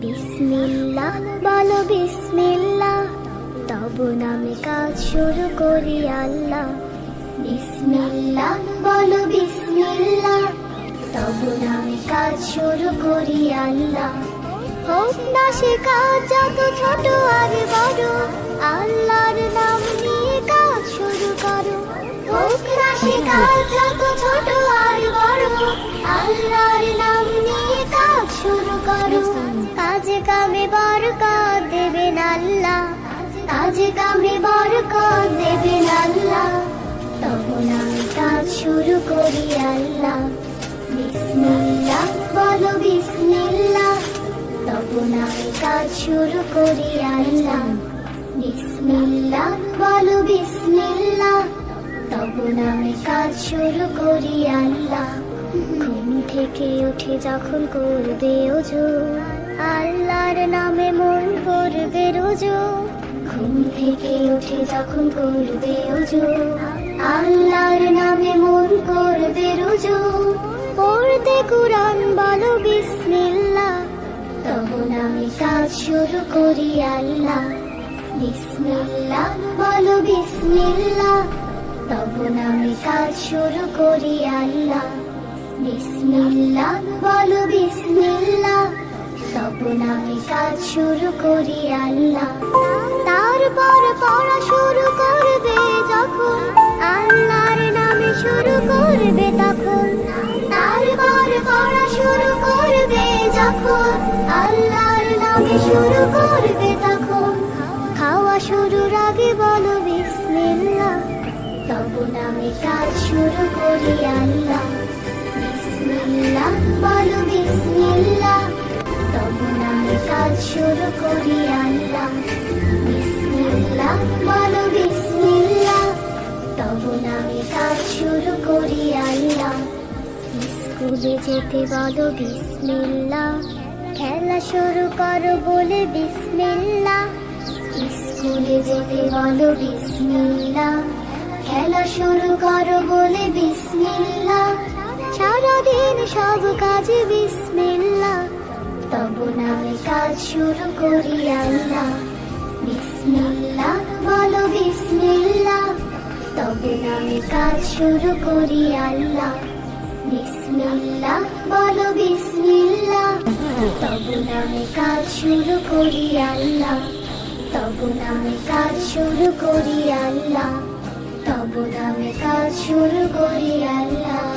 বিসমিল্লাহ বলো বিসমিল্লাহ, তব নামে কাজ শুরু করি আল্লাহ। বিসমিল্লাহ বলো বিসমিল্লাহ, তব নামে কাজ শুরু করি আল্লাহ। হোক না সে কাজ যত ছোট আর বড়, আল্লাহর নাম নিয়ে কাজ শুরু করো। হোক না সে কাজ যত ছোট আর বড়, আল্লাহর নাম নিয়ে কাজ শুরু করো। কাজে কামে বরকত দেবেন আল্লাহ, কাজে কামে বরকত দেবেন আল্লাহ। তখন আমি কাজ শুরু করি আল্লাহ। বিসমিল্লাহ বলো বিসমিল্লাহ, তখন আমি কাজ শুরু করি আল্লাহ। বিসমিল্লাহ বলো বিসমিল্লাহ, তখন আমি কাজ শুরু করি আল্লাহ। ঘুম থেকে উঠে যখন করবে ওযু, আল্লাহর নামে মন করবে রুজু। ঘুম থেকে উঠে যখন করবে ওযু, আল্লাহর নামে মন করবে রুজু। পড়তে কুরআন বলো বিসমিল্লাহ, তখন আমি কাজ শুরু করি আল্লাহ। বিসমিল্লাহ বলো বিসমিল্লাহ, তখন আমি কাজ শুরু করি আল্লাহ। বিসমিল্লাহ বলো বিসমিল্লাহ, তখন আমি কাজ শুরু করি আল্লাহ। তারপর পড়া শুরু করবে যখন, আল্লাহর নামে শুরু করবে তখন। তারপর পড়া শুরু করবে যখন, আল্লাহর নামে শুরু করবে তখন। খাওয়া শুরুর আগে বলো বিসমিল্লাহ, তখন আমি কাজ শুরু করি আল্লাহ। বিসমিল্লাহ বলো বিসমিল্লাহ, তখন আমি কাজ শুরু করি আল্লাহ। বিসমিল্লাহ বলো বিসমিল্লাহ, তখন আমি কাজ শুরু করি আল্লাহ। স্কুলে যেতে বলো বিসমিল্লাহ, খেলা শুরু করো বলে বিসমিল্লাহ। স্কুলে যেতে বলো বিসমিল্লাহ, খেলা শুরু করো বলে বিসমিল্লাহ। সারাদিন সব কাজে বিসমিল্লাহ, তখন আমি কাজ শুরু করি আল্লাহ। বিসমিল্লাহ বলো বিসমিল্লাহ, তখন আমি কাজ শুরু করি আল্লাহ। বিসমিল্লাহ বলো বিসমিল্লাহ, তখন আমি কাজ শুরু করি আল্লাহ। তখন আমি কাজ শুরু করি আল্লাহ, তখন আমি কাজ শুরু করি আল্লাহ।